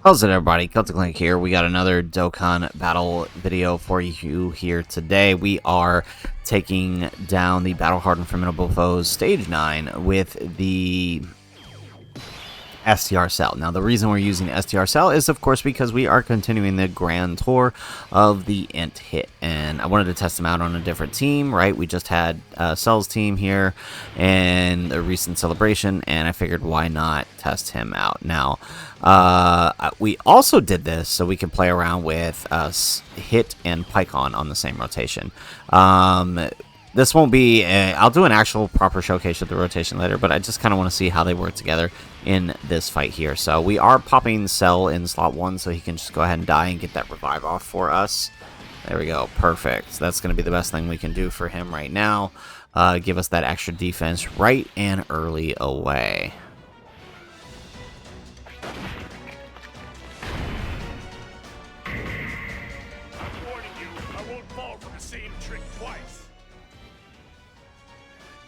How's it, everybody? Celtic Link here. We got another Dokkan battle video for you here today. We are taking down the Battle Hardened Formidable Foes Stage 9 with the STR cell. Now, the reason we're using the STR cell is, of course, because we are continuing the grand tour of the INT HIT, and I wanted to test them out on a different team, right? We just had Cell's team here and a recent celebration, and I figured why not test him out. Now, we also did this so we can play around with HIT and Pycon on the same rotation. This won't be I'll do an actual proper showcase of the rotation later, but I just kind of want to see how they work together in this fight here. So we are popping Cell in slot 1 so he can just go ahead and die and get that revive off for us. There we go. Perfect. That's going to be the best thing we can do for him right now. Give us that extra defense right and early away.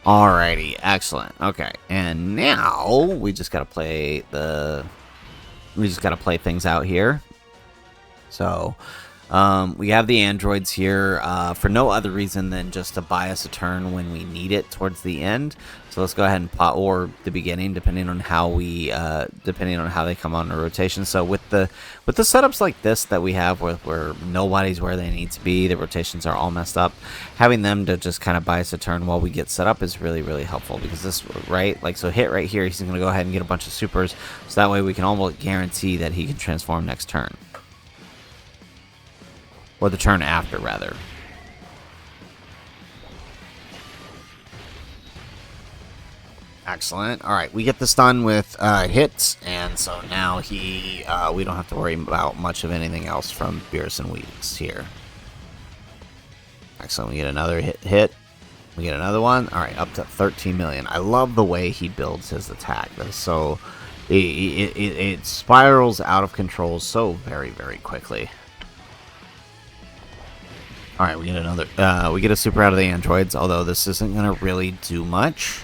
Alrighty, excellent. Okay, and now we just gotta play things out here. So, we have the androids here for no other reason than just to buy us a turn when we need it towards the end. So let's go ahead and pot, or the beginning, depending on how they come on the rotation. So with the setups like this that we have, where nobody's where they need to be, the rotations are all messed up, having them to just kind of buy us a turn while we get set up is really, really helpful, because this, right, like, so HIT right here, he's going to go ahead and get a bunch of supers, so that way we can almost guarantee that he can transform next turn. Or the turn after, rather. Excellent. Alright, we get the stun with hits, and so now we don't have to worry about much of anything else from Beerus and Weeds here. Excellent. We get another hit. We get another one. Alright, up to 13 million. I love the way he builds his attack. That's so... It spirals out of control so very, very quickly. Alright, we get another, we get a super out of the androids, although this isn't going to really do much.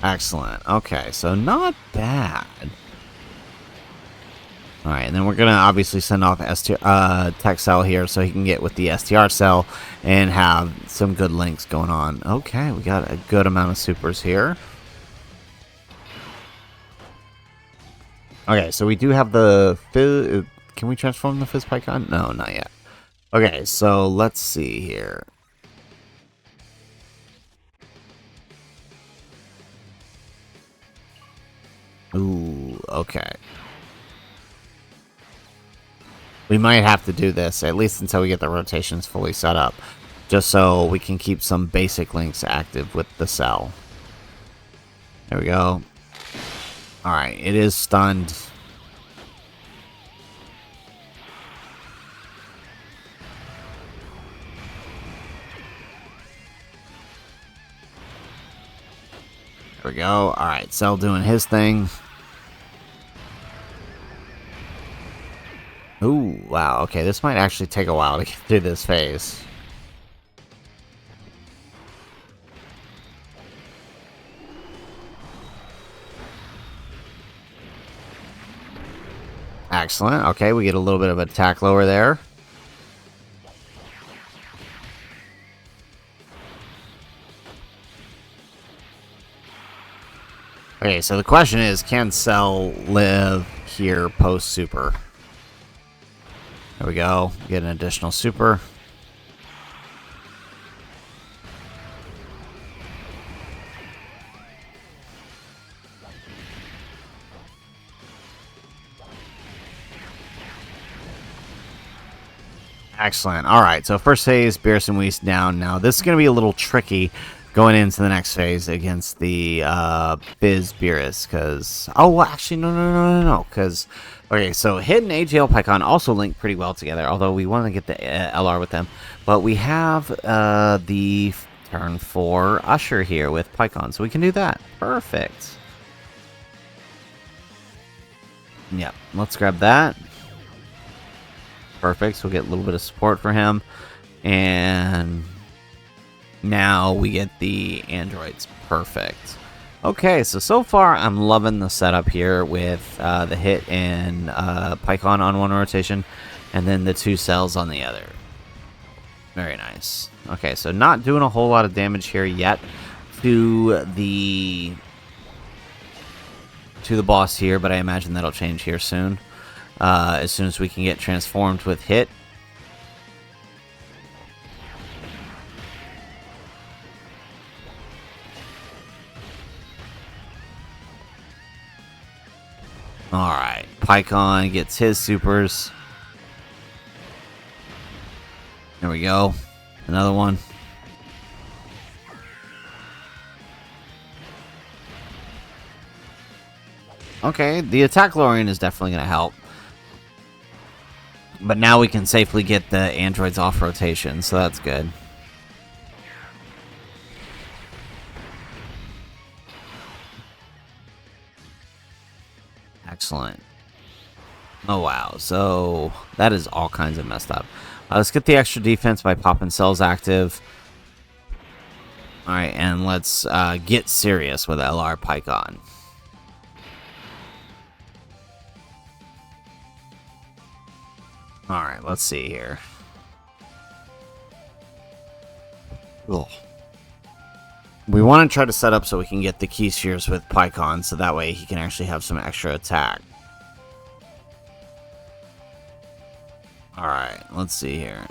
Excellent. Okay, so not bad. Alright, and then we're going to obviously send off Tech Cell here so he can get with the STR Cell and have some good links going on. Okay, we got a good amount of supers here. Okay, so we do have the Fizz. Can we transform the Fizz Pycon? No, not yet. Okay, so let's see here. Ooh, okay. We might have to do this, at least until we get the rotations fully set up, just so we can keep some basic links active with the cell. There we go. Alright, it is stunned. There we go. Alright, Cell doing his thing. Ooh, wow, okay, this might actually take a while to get through this phase. Excellent, okay, we get a little bit of attack lower there. Okay, so the question is, can Cell live here post-super? There we go. Get an additional super. Excellent. Alright, so first phase, Beerus and Weeds down. Now, this is going to be a little tricky going into the next phase against the Fizz Beerus, because... Oh, well, actually, no, because... Okay, so HIT and AGL Pycon also link pretty well together, although we want to get the LR with them. But we have the turn 4 Usher here with Pycon, so we can do that. Perfect. Yep, let's grab that. Perfect. So we'll get a little bit of support for him. And now we get the androids. Perfect. Okay, so far I'm loving the setup here with the hit and Pycon on one rotation, and then the 2 cells on the other. Very nice. Okay, so not doing a whole lot of damage here yet to the boss here, but I imagine that'll change here soon. As soon as we can get transformed with hit. Alright, Pycon gets his supers. There we go. Another one. Okay, the attack lowering is definitely going to help. But now we can safely get the androids off rotation, so that's good. Excellent. Oh, wow. So that is all kinds of messed up. Let's get the extra defense by popping cells active. Alright, and let's get serious with LR Pycon. Alright, let's see here. Ugh. We want to try to set up so we can get the key spheres with Pycon, so that way he can actually have some extra attack. Alright, let's see here.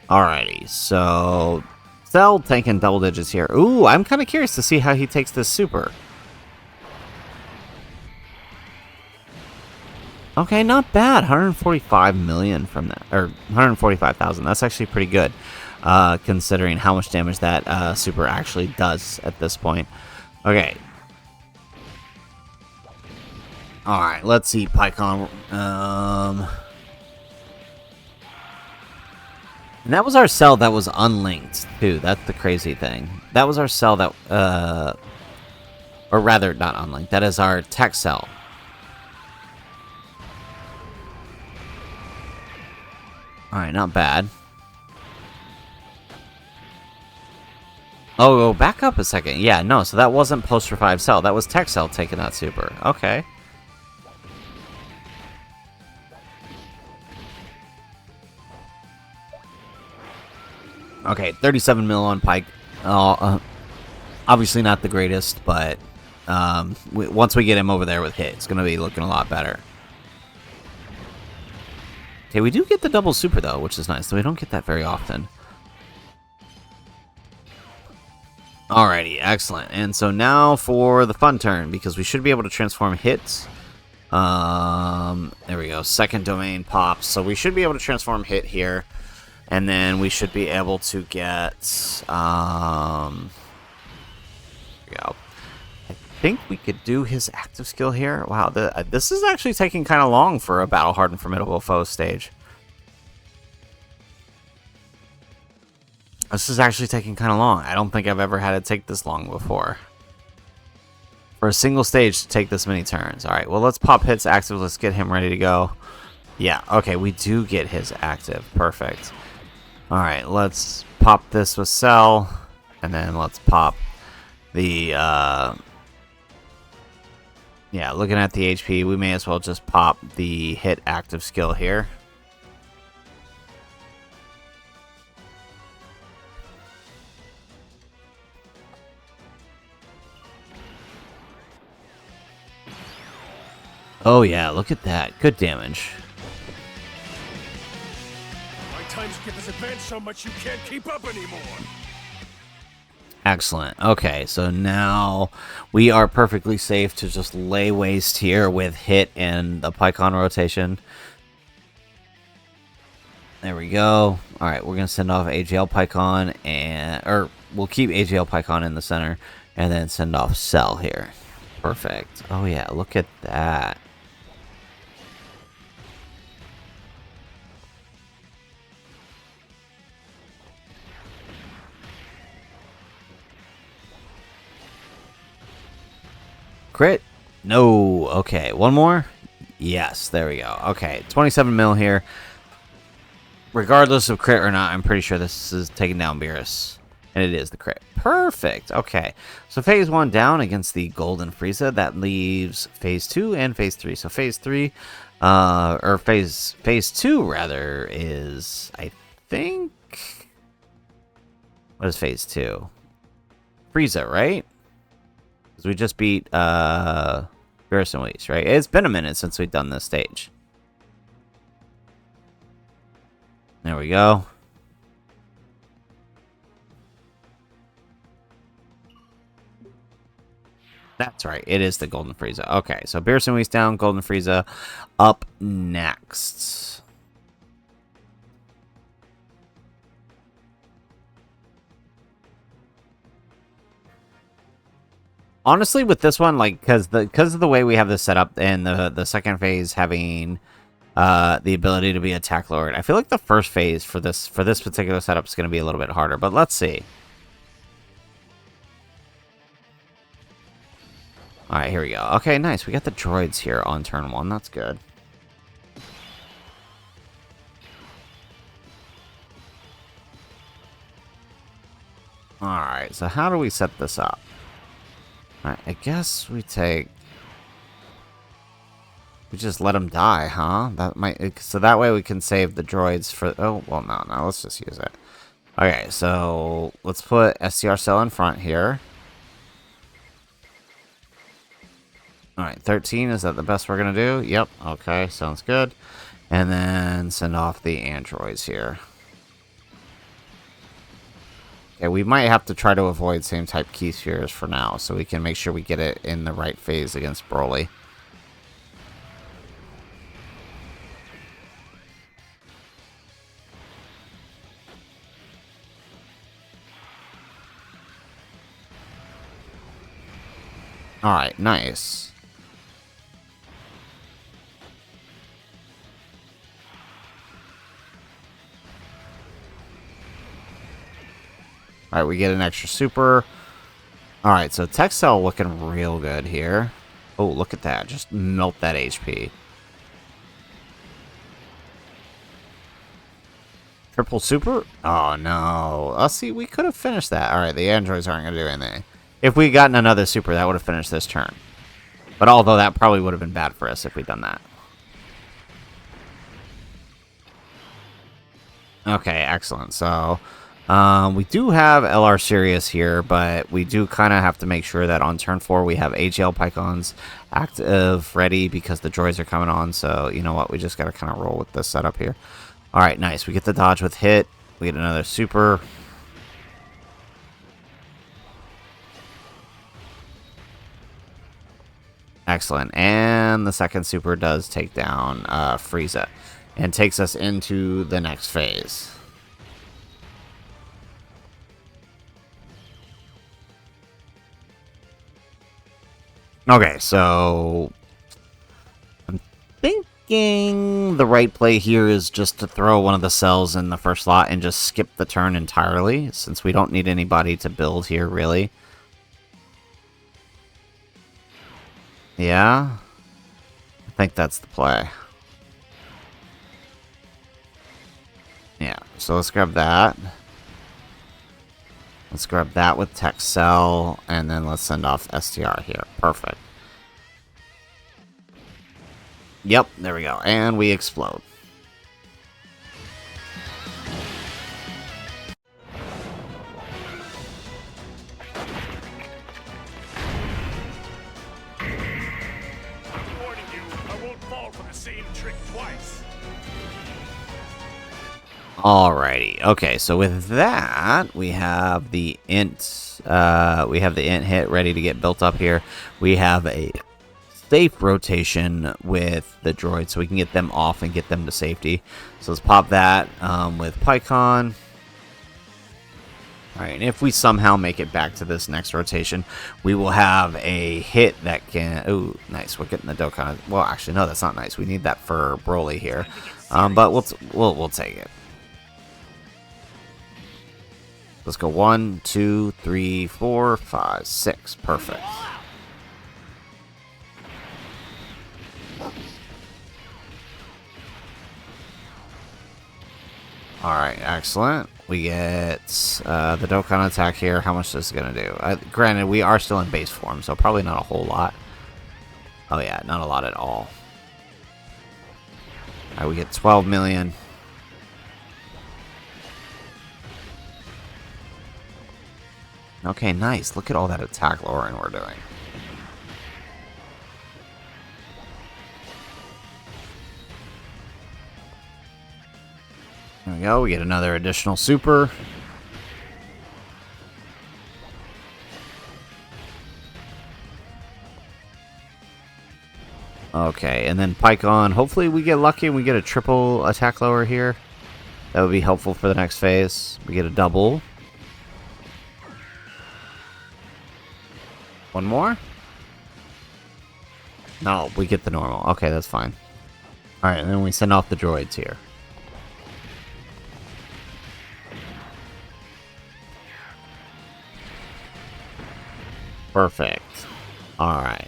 Alrighty, so Cell taking double digits here. Ooh, I'm kind of curious to see how he takes this super. Okay, not bad. 145 million from that, or 145,000. That's actually pretty good, considering how much damage that super actually does at this point. Okay. All right, let's see, Pycon. And that was our cell that was unlinked too. That's the crazy thing. That was our cell that, or rather, not unlinked. That is our tech cell. Alright, not bad. Oh, back up a second. Yeah, no, so that wasn't post revive cell. That was tech cell taking that super. Okay. Okay, 37 mil on Pike. Obviously not the greatest, but once we get him over there with hit, it's going to be looking a lot better. Okay, we do get the double super, though, which is nice. So we don't get that very often. Alrighty, excellent. And so now for the fun turn, because we should be able to transform hits. There we go. Second domain pops. So we should be able to transform hit here. And then we should be able to get... there we go. I think we could do his active skill here. Wow, this is actually taking kind of long for a Battle Hardened Formidable Foe stage. This is actually taking kind of long. I don't think I've ever had it take this long before. For a single stage to take this many turns. Alright, well, let's pop hits active. Let's get him ready to go. Yeah, okay, we do get his active. Perfect. Alright, let's pop this with Cell. And then let's pop the... yeah, looking at the HP, we may as well just pop the hit active skill here. Oh yeah, look at that. Good damage. My times get this advanced so much you can't keep up anymore. Excellent. Okay, so now we are perfectly safe to just lay waste here with hit and the Pycon rotation. There we go. Alright, we're going to send off AGL Pycon, or we'll keep AGL Pycon in the center, and then send off Cell here. Perfect. Oh yeah, look at that. Crit? No. Okay, one more? Yes, there we go. Okay, 27 mil here. Regardless of crit or not, I'm pretty sure this is taking down Beerus. And it is the crit. Perfect. Okay, so phase 1 down against the Golden Frieza. That leaves phase 2 and phase 3. So phase 3, or phase 2 rather, is, I think... What is phase 2? Frieza, right? Because we just beat Beerus and Whis, right? It's been a minute since we've done this stage. There we go. That's right. It is the Golden Frieza. Okay, so Beerus and Whis down, Golden Frieza up next. Honestly, with this one, like, because of the way we have this set up, and the second phase having the ability to be Attack Lord, I feel like the first phase for this particular setup is going to be a little bit harder. But let's see. All right, here we go. Okay, nice. We got the droids here on turn 1. That's good. All right, so how do we set this up? All right, I guess we just let them die, huh? That might, so that way we can save the droids for. Oh well, no, let's just use it. Okay, so let's put STR cell in front here. Alright, 13, is that the best we're going to do? Yep, okay, sounds good. And then send off the androids here. Okay, we might have to try to avoid same type key spheres for now, so we can make sure we get it in the right phase against Broly. Alright, nice. Alright, we get an extra super. Alright, so Tech Cell looking real good here. Oh, look at that. Just melt that HP. Triple super? Oh, no. Oh, see, we could have finished that. Alright, the androids aren't going to do anything. If we'd gotten another super, that would have finished this turn. But although that probably would have been bad for us if we'd done that. Okay, excellent. So, we do have LR Sirius here, but we do kind of have to make sure that on turn 4 we have AGL Pycons active, ready, because the droids are coming on. So, you know what? We just got to kind of roll with this setup here. Alright, nice. We get the dodge with hit. We get another super. Excellent. And the second super does take down Frieza and takes us into the next phase. Okay, so I'm thinking the right play here is just to throw one of the cells in the first slot and just skip the turn entirely, since we don't need anybody to build here, really. Yeah? I think that's the play. Yeah, so let's grab that. Let's grab that with Tech Cell, and then let's send off STR here. Perfect. Yep, there we go. And we explode. I'm warning you, I won't fall for the same trick twice. Alrighty. Okay, so with that, we have the INT hit ready to get built up here. We have a safe rotation with the droids, so we can get them off and get them to safety. So let's pop that with Pycon. Alright, and if we somehow make it back to this next rotation, we will have a hit that can... Oh, nice. We're getting the Dokkan. Well, actually, no, that's not nice. We need that for Broly here. But we'll take it. Let's go 1, 2, 3, 4, 5, 6. Perfect. Alright, excellent. We get the Dokkan attack here. How much is this going to do? Granted, we are still in base form, so probably not a whole lot. Oh yeah, not a lot at all. Alright, we get 12 million. Okay, nice. Look at all that attack lowering we're doing. There we go. We get another additional super. Okay, and then Pycon. Hopefully we get lucky and we get a triple attack lower here. That would be helpful for the next phase. We get a double. One more? No, we get the normal. Okay, that's fine. Alright, and then we send off the droids here. Perfect. Alright.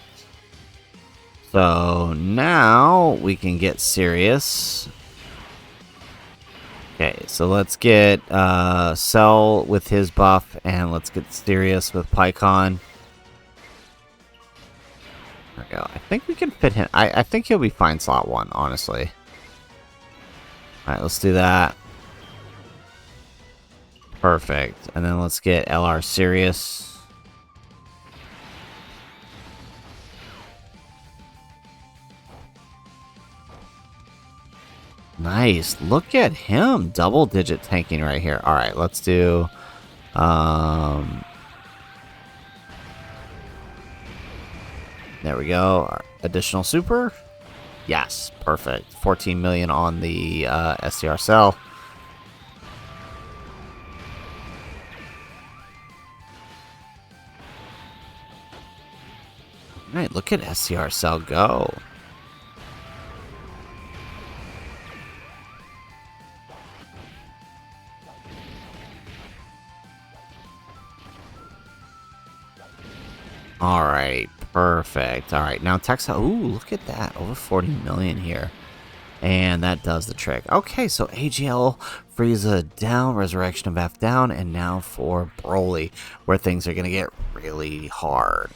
So now we can get serious. Okay, so let's get Cell with his buff, and let's get serious with Pycon. There we go. I think we can fit him. I think he'll be fine slot 1, honestly. Alright, let's do that. Perfect. And then let's get LR serious. Nice. Look at him. Double-digit tanking right here. Alright, let's do... there we go. Additional super. Yes, perfect. 14 million on the STR cell. Alright, look at STR cell go. Alright, perfect. Alright, now Texas. Ooh, look at that. Over 40 million here. And that does the trick. Okay, so AGL, Frieza down, Resurrection of F down, and now for Broly, where things are going to get really hard.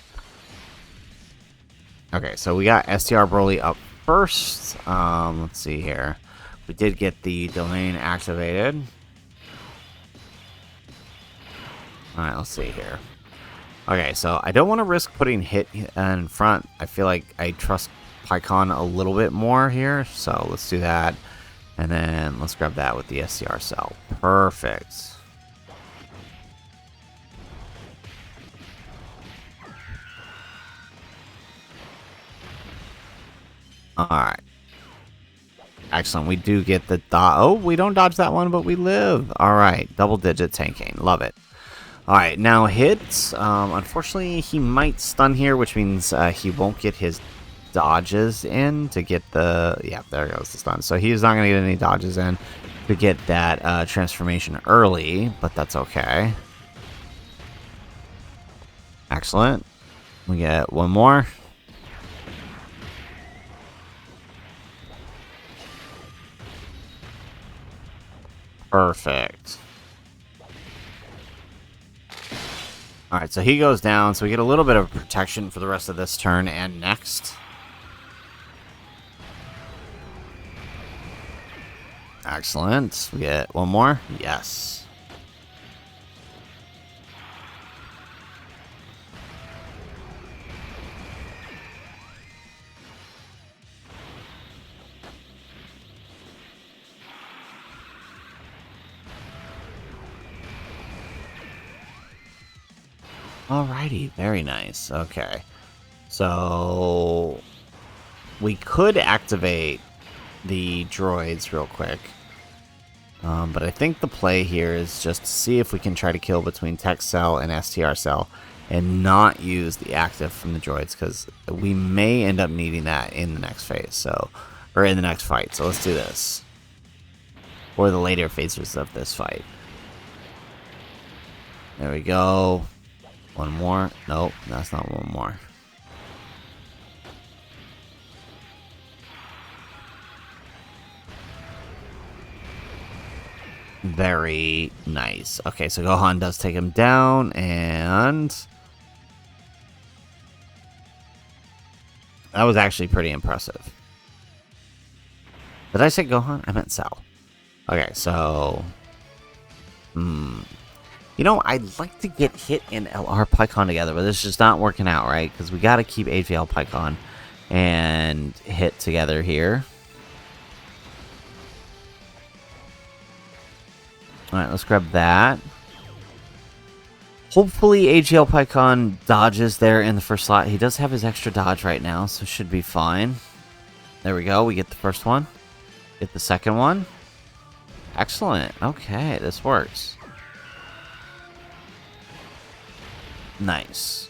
Okay, so we got STR Broly up first. Let's see here. We did get the domain activated. Alright, let's see here. Okay, so I don't want to risk putting Hit in front. I feel like I trust Pycon a little bit more here, so let's do that. And then let's grab that with the SCR cell. Perfect. Alright. Excellent. We do get the dodge. Oh, we don't dodge that one, but we live. Alright. Double-digit tanking. Love it. Alright, now hits. Unfortunately, he might stun here, which means he won't get his dodges in to get the... Yeah, there goes the stun. So he's not going to get any dodges in to get that transformation early, but that's okay. Excellent. We get one more. Perfect. Alright, so he goes down, so we get a little bit of protection for the rest of this turn and next. Excellent. We get one more. Yes. Alrighty, very nice. Okay. So we could activate the droids real quick. But I think the play here is just to see if we can try to kill between Tech Cell and STR Cell and not use the active from the droids, because we may end up needing that in the next phase, so, or in the next fight. So let's do this. Or the later phases of this fight. There we go. One more. Nope, that's not one more. Very nice. Okay, so Gohan does take him down, and that was actually pretty impressive. Did I say Gohan? I meant Cell. Okay, so... You know, I'd like to get Hit and LR Pycon together, but it's just not working out, right? Because we got to keep HVL Pycon and Hit together here. Alright, let's grab that. Hopefully AGL Pycon dodges there in the first slot. He does have his extra dodge right now, so should be fine. There we go. We get the first one. Get the second one. Excellent. Okay, this works. Nice.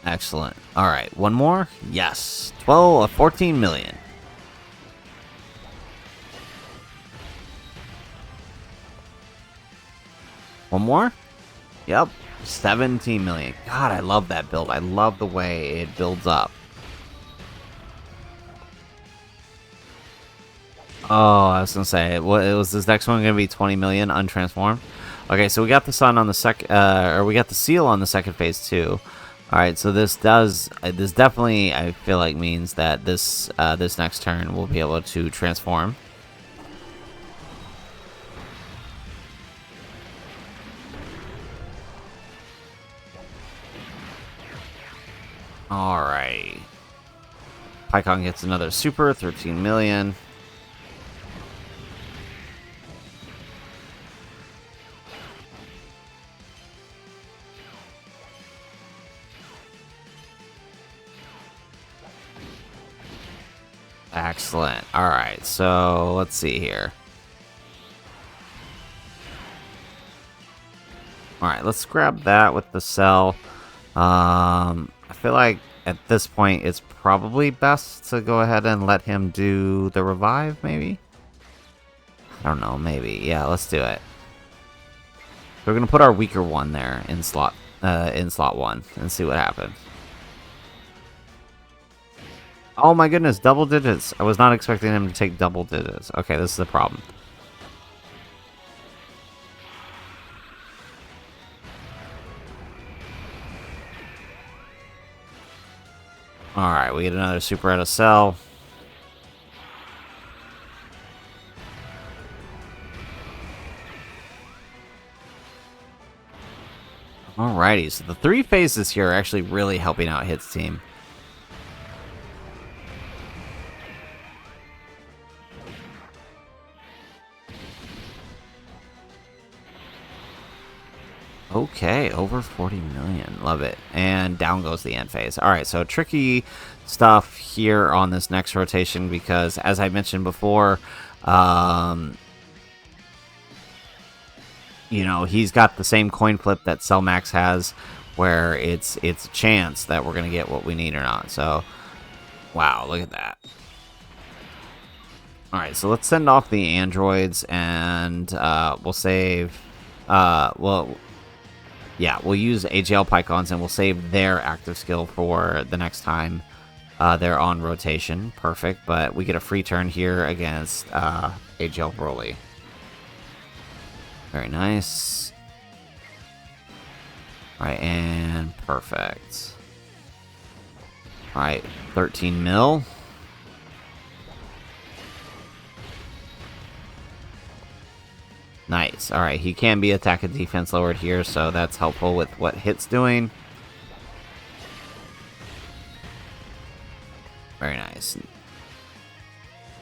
Excellent. All right, one more. Yes, 14 million. One more. Yep, 17 million. God, I love that build. I love the way it builds up. Oh, I was gonna say, what was this next one gonna be? 20 million untransformed. Okay, so we got the sun on the we got the seal on the second phase too. All right, so this definitely, I feel like, means that this next turn we'll be able to transform. All right, Pycon gets another super, 13 million. Excellent. All right, so let's see here. All right, let's grab that with the cell. I feel like at this point it's probably best to go ahead and let him do the revive, maybe? I don't know, maybe. Yeah, let's do it. We're gonna put our weaker one there in slot 1 and see what happens. Oh my goodness, double digits. I was not expecting him to take double digits. Okay, this is the problem. Alright, we get another super out of cell. Alrighty, so the 3 phases here are actually really helping out Hit's team. Okay, over 40 million. Love it. And down goes the end phase. Alright, so tricky stuff here on this next rotation because, as I mentioned before, you know, he's got the same coin flip that Cell Max has, where it's a chance that we're going to get what we need or not. So, wow, look at that. Alright, so let's send off the androids, and we'll save... yeah, we'll use AGL Pycons, and we'll save their active skill for the next time they're on rotation. Perfect, but we get a free turn here against AGL Broly. Very nice. Alright, and perfect. Alright, 13 mil. Nice. Alright, he can be attack and defense lowered here, so that's helpful with what Hit's doing. Very nice.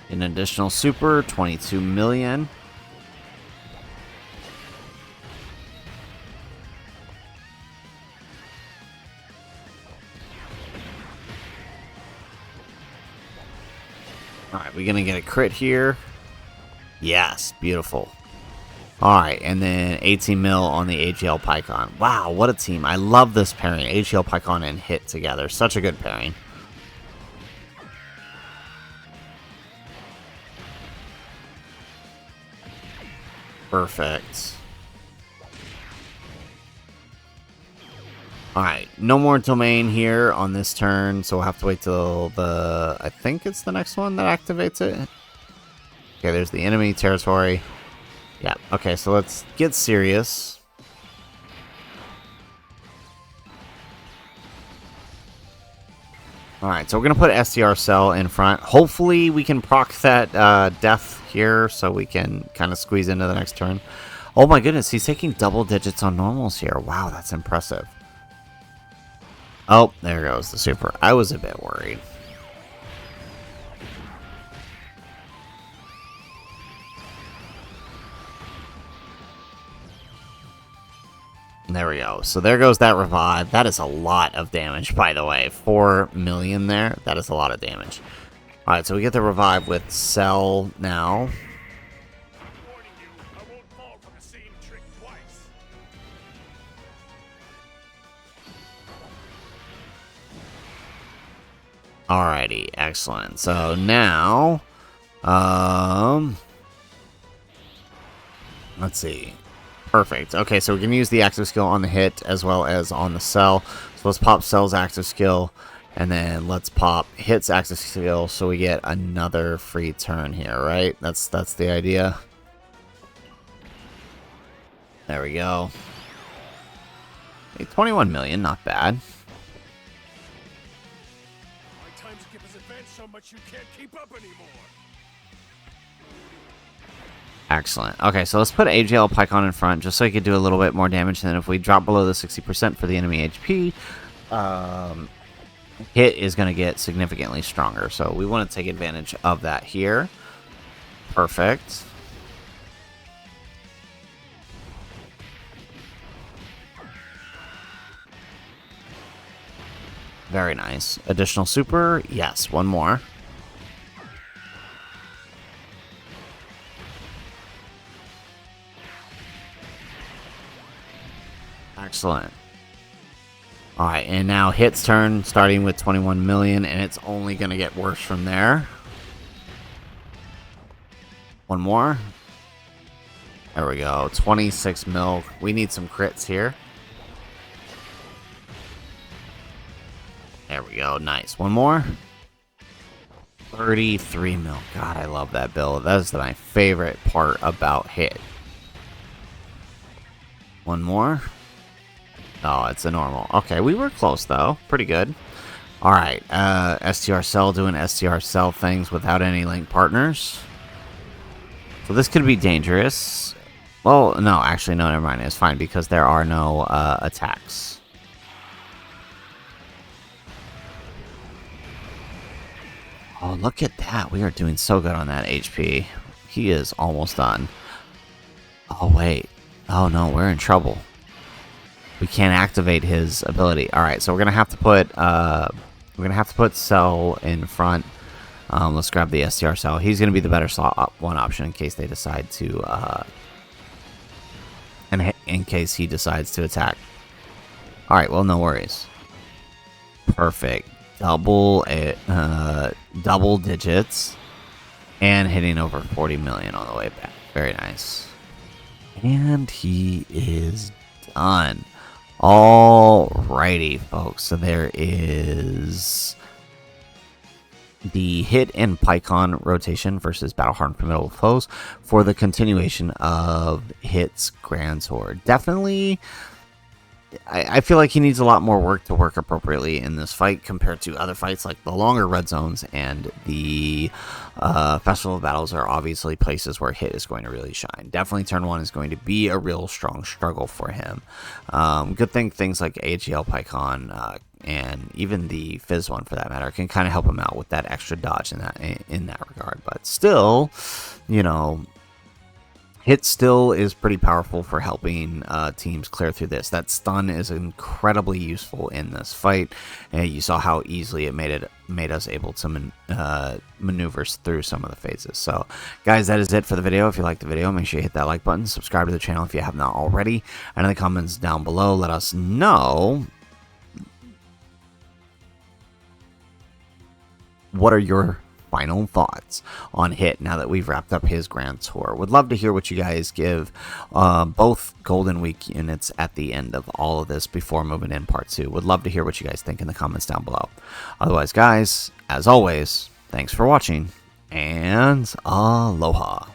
An additional super, 22 million. Alright, we're gonna get a crit here. Yes, beautiful. Alright, and then 18 mil on the AGL Pycon. Wow, what a team. I love this pairing. AGL Pycon and Hit together. Such a good pairing. Perfect. Alright, no more domain here on this turn, so we'll have to wait till the... I think it's the next one that activates it. Okay, there's the enemy territory. Yeah, okay, so let's get serious. Alright, so we're going to put STR Cell in front. Hopefully we can proc that death here so we can kind of squeeze into the next turn. Oh my goodness, he's taking double digits on normals here. Wow, that's impressive. Oh, there goes the super. I was a bit worried. There we go. So there goes that revive. That is a lot of damage, by the way. 4 million there. That is a lot of damage. Alright, so we get the revive with Cell now. Warning you, I won't fall for the same trick twice. Alrighty, excellent. So now, let's see. Perfect. Okay, so we're going to use the active skill on the hit as well as on the Cell. So let's pop Cell's active skill, and then let's pop Hit's active skill so we get another free turn here, right? That's the idea. There we go. Hey, 21 million, not bad. My time skip has advanced so much you can't keep up anymore. Excellent. Okay, so let's put AGL Pycon in front just so he could do a little bit more damage. And then if we drop below the 60% for the enemy HP, hit is going to get significantly stronger. So we want to take advantage of that here. Perfect. Very nice. Additional super? Yes, one more. Excellent. Alright, and now Hit's turn, starting with 21 million, and it's only going to get worse from there. One more. There we go. 26 mil. We need some crits here. There we go. Nice. One more. 33 mil. God, I love that build. That is my favorite part about Hit. One more. Oh, it's a normal. Okay, we were close, though. Pretty good. Alright, STR Cell doing STR Cell things without any link partners. So this could be dangerous. Well, no, actually, no, never mind. It's fine because there are no attacks. Oh, look at that. We are doing so good on that HP. He is almost done. Oh, wait. Oh, no, we're in trouble. We can't activate his ability. All right, so we're gonna have to put Cell in front. Let's grab the STR Cell. He's gonna be the better slot one option in case they decide to, in case he decides to attack. All right, well, no worries. Perfect. Double digits, and hitting over 40 million on the way back. Very nice. And he is done. Alrighty, folks. So there is the Hit and Pycon rotation versus Battle Hardened Formidable Foes for the continuation of Hit's Grand Sword. Definitely, I feel like he needs a lot more work to work appropriately in this fight compared to other fights like the longer red zones and the Festival of Battles are obviously places where Hit is going to really shine. Definitely turn 1 is going to be a real strong struggle for him. Good thing things like AGL Pycon and even the Fizz one for that matter can kind of help him out with that extra dodge in that regard. But still, you know, Hit still is pretty powerful for helping teams clear through this. That stun is incredibly useful in this fight. You saw how easily it made us able to maneuver through some of the phases. So, guys, that is it for the video. If you liked the video, make sure you hit that like button. Subscribe to the channel if you have not already. And in the comments down below, let us know what are your final thoughts on HIT now that we've wrapped up his Grand Tour. Would love to hear what you guys give both Golden Week units at the end of all of this before moving in Part 2. Would love to hear what you guys think in the comments down below. Otherwise, guys, as always, thanks for watching, and aloha.